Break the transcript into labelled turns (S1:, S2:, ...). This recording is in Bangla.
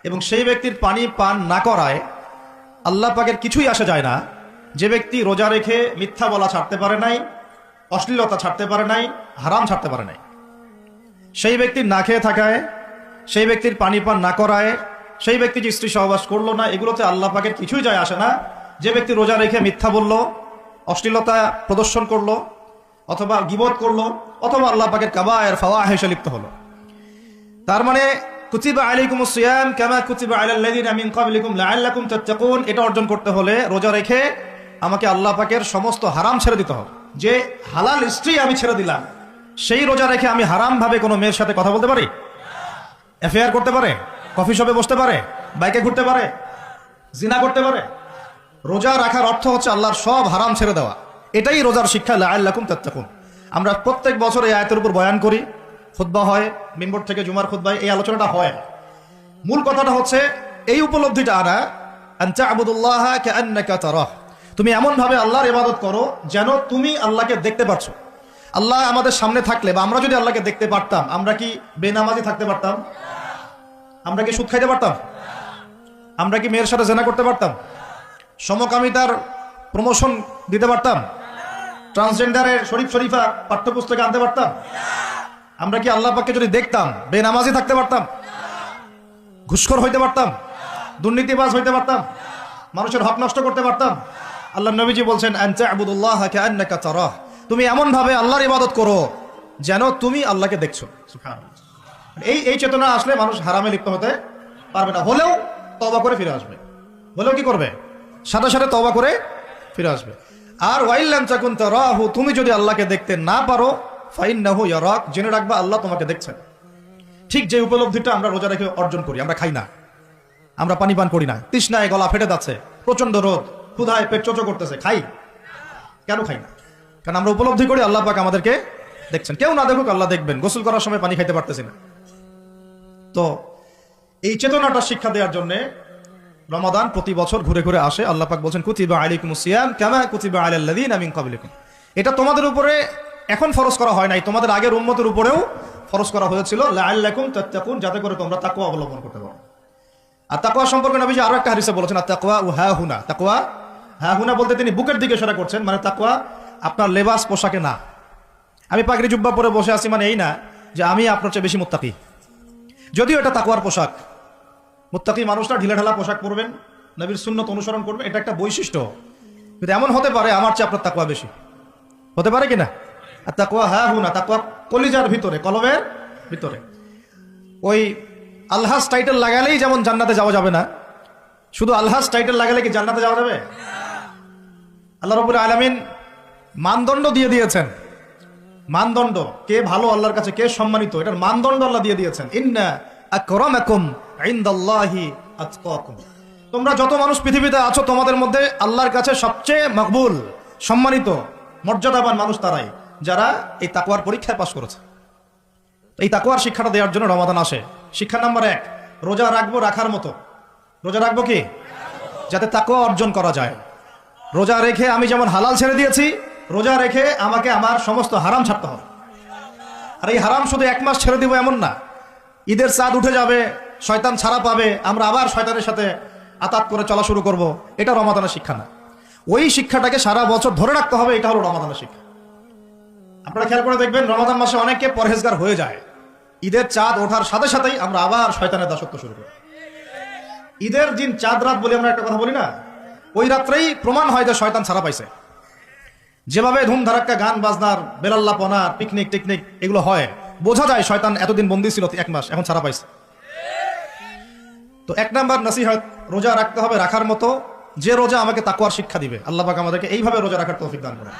S1: এবং সেই ব্যক্তির পানি পান না করায় আল্লাহ পাকের কিছুই আসা যায় না। যে ব্যক্তি রোজা রেখে মিথ্যা বলা ছাড়তে পারে নাই, অশ্লীলতা ছাড়তে পারে নাই, হারাম ছাড়তে পারে নাই, সেই ব্যক্তির না খেয়ে থাকায়, সেই ব্যক্তির পানি পান না করায়, সেই ব্যক্তি যে স্ত্রী সহবাস করলো না, এগুলোতে আল্লাহ পাকের কিছুই যায় আসে না। যে ব্যক্তি রোজা রেখে মিথ্যা বলল, অশ্লীলতা প্রদর্শন করলো, অথবা গীবত করলো, অথবা আল্লাহ পাকের কাবায়ের ফাওয়াহিশে লিপ্ত হলো, তার মানে কুতিবা আলাইকুমুস সিয়াম কামা কুতিবা আলাল লাযিনা মিন ক্বাবলিকুম লাআল্লাকুম তাত্তাকুন, এটা অর্জন করতে হলে রোজা রেখে আমাকে আল্লাহ পাকের সমস্ত হারাম ছেড়ে দিতে হবে। যে হালাল স্ত্রী আমি ছেড়ে দিলাম, সেই রোজা রেখে আমি হারাম ভাবে কোনো মেয়ের সাথে কথা বলতে পারি, অ্যাফেয়ার করতে পারে, কফি শপে বসতে পারে, বাইকে ঘুরতে পারে, জিনা করতে পারে। রোজা রাখার অর্থ হচ্ছে আল্লাহর সব হারাম ছেড়ে দেওয়া। এটাই রোজার শিক্ষা, লাআল্লাকুম তাত্তাকুন। আমরা প্রত্যেক বছর এই আয়াতের উপর বয়ান করি, খুতবা হয়, মিম্বর থেকে জুমার খুতবায় এই আলোচনাটা হয়। মূল কথাটা হচ্ছে এই উপলব্ধিটা আনা, আন তা'বুদুল্লাহা কাআন্নাকা তারাহ, তুমি এমন ভাবে আল্লাহর ইবাদত করো যেন তুমি আল্লাহকে দেখতে পাচ্ছো। আল্লাহ আমাদের সামনে থাকলে, বা আমরা যদি আল্লাহকে দেখতে পারতাম, আমরা কি বেনামাজি থাকতে পারতাম? আমরা কি সুদ খাইতে পারতাম? আমরা কি মেয়ের সাথে জেনা করতে পারতাম? সমকামিতার প্রমোশন দিতে পারতাম? ট্রান্সজেন্ডারের শরীফ শরীফা পাঠ্যপুস্তকে আনতে পারতাম? আমরা কি আল্লাহ পাককে যদি দেখতাম বেনামাজি থাকতে পারতাম? ঘুষখোর হইতে পারতাম? দুর্নীতিবাজ হইতে পারতাম? মানুষের হক নষ্ট করতে পারতাম? আল্লাহ নবীজি বলছেন আন তা'বুদুল্লাহা কাআন্নাকা তারাহ, তুমি এমন ভাবে আল্লাহর ইবাদত করো যেন তুমি আল্লাহকে দেখছো। সুবহানাল্লাহ। এই চেতনা আসলে মানুষ হারামে লিপ্ত হতে পারবে না। হলেও তওবা করে ফিরে আসবে। হলেও কি করবে? সাথে সাথে তওবা করে ফিরে আসবে। আর ওয়াইল্লাম তাকুন তারাহু, তুমি যদি আল্লাহকে দেখতে না পারো, ফাইন্নাহু ইয়ারাক, জেনে রাখবা আল্লাহ তোমাকে দেখছেন। ঠিক যে উপলব্ধিটা আমরা রোজা রেখে অর্জন করি, আমরা খাই না, আমরা পানি পান করি না, তৃষ্ণায় গলা ফেটে যাচ্ছে, প্রচন্ড রোদ, ক্ষুধায় পেট চোচো করতেছে, খাই কেন? খাই না কারণ আমরা উপলব্ধি করি আল্লাহ পাক আমাদেরকে দেখছেন। কেউ না দেখুক আল্লাহ দেখবেন। গোসল করার সময় পানি খাইতে পারতেছি না। তো এই চেতনাটা শিক্ষা দেওয়ার জন্য রমাদান প্রতি বছর ঘুরে ঘুরে আসে। আল্লাহ পাক বলছেন কুতিবা আলাইকুমুস সিয়াম কামা কুতিবা আলাল লাযিনা মিন ক্বাবলিকুম, এটা তোমাদের উপরে এখন ফরজ করা হয় নাই, তোমাদের আগের উম্মতের উপরেও ফরজ করা হয়েছিল, লাআল্লাকুম তাত্তাকুন, যাতে করে তোমরা তাকওয়া অবলম্বন করতে পারো। আর তাকওয়া সম্পর্কে নবীজি আরো একটা হাদিসে বলেছেন আত-তাকওয়া হাহুনা, তাকওয়া হাহুনা বলতে তিনি বুকের দিকে ইশারা করছেন, মানে তাকওয়া আপনার লেবাস পোশাকে না। আমি পাগড়ি জুব্বা পরে বসে আছি মানে এই না যে আমি আপনার চেয়ে বেশি মুত্তাকি, যদিও এটা তাকওয়ার পোশাক। মুত্তাকি মানুষরা ঢিলাঢালা পোশাক পরবেন, নবীর সুন্নত অনুসরণ করবেন, এটা একটা বৈশিষ্ট্য। কিন্তু এমন হতে পারে আমার চেয়ে আপনার তাকওয়া বেশি, হতে পারে কিনা? আর তাকওয়া হাহুনা, তাকওয়া কলিজার ভিতরে, কলবের ভিতরে। ওই আলহাজ টাইটেল লাগালেই যেমন জান্নাতে যাওয়া যাবে না, শুধু আলহাজ টাইটেল লাগালে কি জান্নাতে যাওয়া যাবে? আল্লাহ রাব্বুল আলামিন মানদণ্ড দিয়ে দিয়েছেন। মানদণ্ড, কে ভালো আল্লাহর কাছে, কে সম্মানিত, এটার মানদণ্ড আল্লাহ দিয়ে দিয়েছেন। ইন্না আকরামাকুম ইনদাল্লাহি আতকাকুম, তোমরা যত মানুষ পৃথিবীতে আছো তোমাদের মধ্যে আল্লাহর কাছে সবচেয়ে মকবুল, সম্মানিত, মর্যাদাবান মানুষ তারাই যারা এই তাকওয়ার পরীক্ষায় পাশ করেছে। এই তাকওয়ার শিক্ষাটা দেওয়ার জন্য রমাদান আসে। শিক্ষা নাম্বার 1, রোজা রাখবো রাখার মতো। রোজা রাখবো কি? যাতে তাকওয়া অর্জন করা যায়। রোজা রেখে আমি যেমন হালাল ছেড়ে দিয়েছি, রোজা রেখে আমাকে আমার সমস্ত হারাম ছাড়তে হবে। আর এই হারাম শুধু 1 মাস ছেড়ে দিব এমন না। ঈদের চাঁদ উঠে যাবে, শয়তান ছাড়া পাবে, আমরা আবার শয়তানের সাথে আতাত করে চলা শুরু করব, এটা রমাদানের শিক্ষা না। ওই শিক্ষাটাকে সারা বছর ধরে রাখতে হবে, এটা হলো রমাদানের শিক্ষা। আপনারা খেয়াল করে দেখবেন রমাদান মাসে অনেকে পরহেজগার হয়ে যায়, ঈদের চাঁদ ওঠার সাথে সাথেই আমরা আবার শয়তানের দাসত্ব শুরু করি। ঈদের দিন চাঁদ রাত বলে আমরা একটা কথা বলি না, ওই রাত্রেই প্রমাণ হয় যে শয়তান ছাড়া পাইছে। যেভাবে ধুমধারাক্কা গান বাজনার, বেলাল্লাপনা, পিকনিক টিকনিক এগুলো হয়, বোঝা যায় শয়তান এতদিন বন্দী ছিল 1 মাস, এখন ছাড়া পাইছে। তো 1 নাম্বার নসিহত, রোজা রাখতে হবে রাখার মতো, যে রোজা আমাকে তাকওয়ার শিক্ষা দিবে। আল্লাহ পাক আমাদেরকে এইভাবে রোজা রাখার তৌফিক দান করেন।